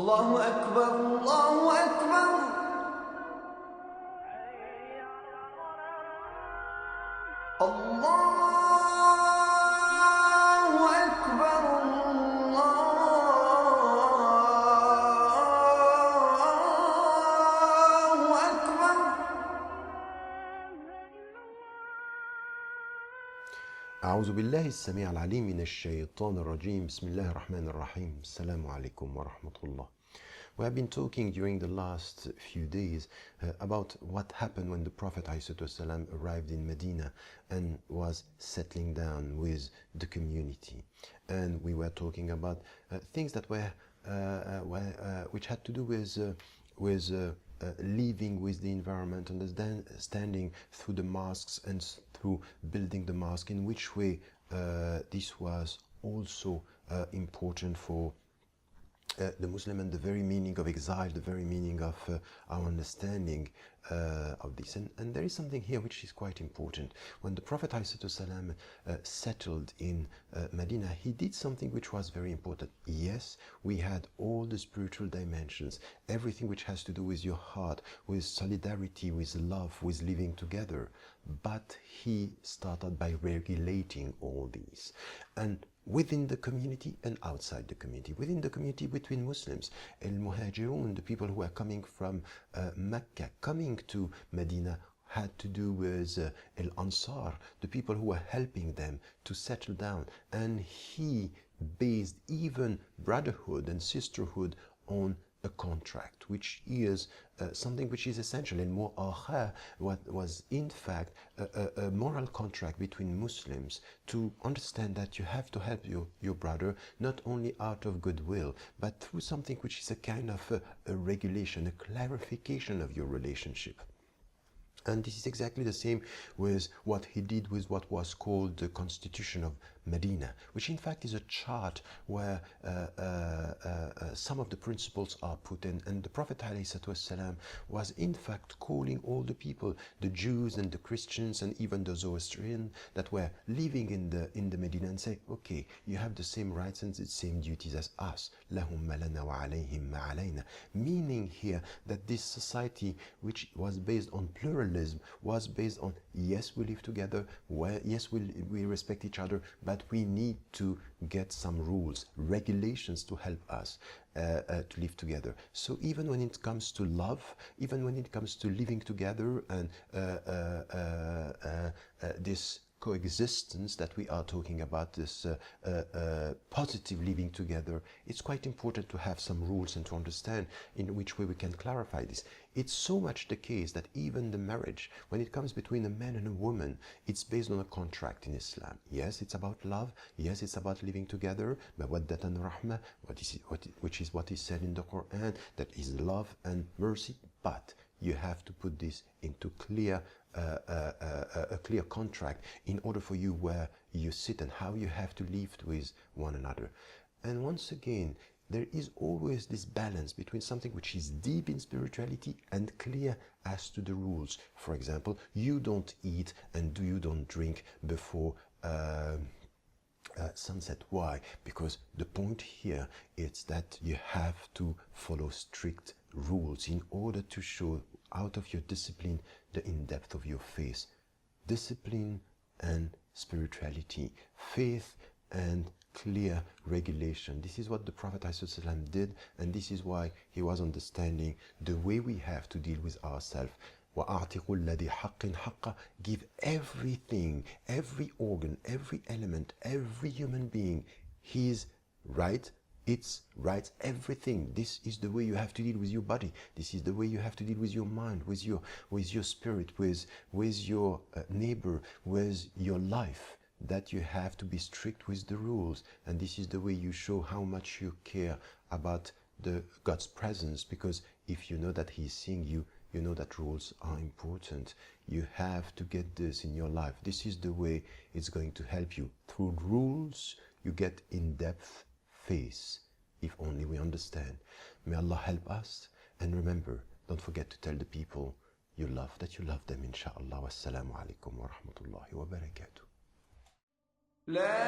الله أكبر الله أكبر الله أكبر الله أكبر. أعوذ بالله السميع العليم من الشيطان الرجيم. بسم الله الرحمن الرحيم. السلام عليكم ورحمة الله. We have been talking during the last few days about what happened when the Prophet ﷺ arrived in Medina and was settling down with the community. And we were talking about things that were which had to do with living with the environment, understanding through the mosques and through building the mosque, in which way this was also important for the Muslim, and the very meaning of exile, the very meaning of our understanding of this. And there is something here which is quite important. When the Prophet ﷺ settled in Medina, he did something which was very important. Yes, we had all the spiritual dimensions, everything which has to do with your heart, with solidarity, with love, with living together. But he started by regulating all these. And within the community and outside the community. Within the community between Muslims, al-Muhajirun, the people who are coming from Mecca, coming to Medina, had to do with al-Ansar, the people who were helping them to settle down. And he based even brotherhood and sisterhood on a contract, which is something which is essential. And mu'akha, what was in fact a moral contract between Muslims, to understand that you have to help your brother, not only out of goodwill, but through something which is a kind of a regulation, a clarification of your relationship. And this is exactly the same with what he did with what was called the Constitution of Medina, which in fact is a chart where some of the principles are put in. And the Prophet ﷺ was in fact calling all the people, the Jews and the Christians and even the Zoroastrians that were living in the Medina, and say, okay, you have the same rights and the same duties as us. لَهُمْ لَنَا وَعَلَيْهِمْ مَا عَلَيْنَا. Meaning here that this society, which was based on pluralism, was based on, yes, we live together, yes, we respect each other, but we need to get some rules, regulations to help us to live together. So even when it comes to love, even when it comes to living together and this coexistence that we are talking about, this positive living together, it's quite important to have some rules and to understand in which way we can clarify this. It's so much the case that even the marriage, when it comes between a man and a woman, it's based on a contract in Islam. Yes, it's about love. Yes, it's about living together. Mawaddatan rahmah, which is what is said in the Quran, that is love and mercy. But you have to put this into a clear contract in order for you where you sit and how you have to live with one another. And once again, there is always this balance between something which is deep in spirituality and clear as to the rules. For example, you don't eat and you don't drink before sunset. Why? Because the point here is that you have to follow strict rules in order to show out of your discipline the in-depth of your faith. Discipline and spirituality, faith and clear regulation. This is what the Prophet ﷺ did, and this is why he was understanding the way we have to deal with ourselves. وَأَعْتِقُوا الَّذِي حَقٍّ حَقَّ. Give everything, every organ, every element, every human being his right, its rights, everything. This is the way you have to deal with your body. This is the way you have to deal with your mind, with your spirit, with your neighbor, with your life. That you have to be strict with the rules, and this is the way you show how much you care about God's presence, because if you know that He's seeing you, you know that rules are important. You have to get this in your life. This is the way it's going to help you. Through rules, you get in-depth faith, if only we understand. May Allah help us, and remember, don't forget to tell the people you love that you love them, inshallah. Wassalamu alaikum wa rahmatullahi wa barakatuh. لا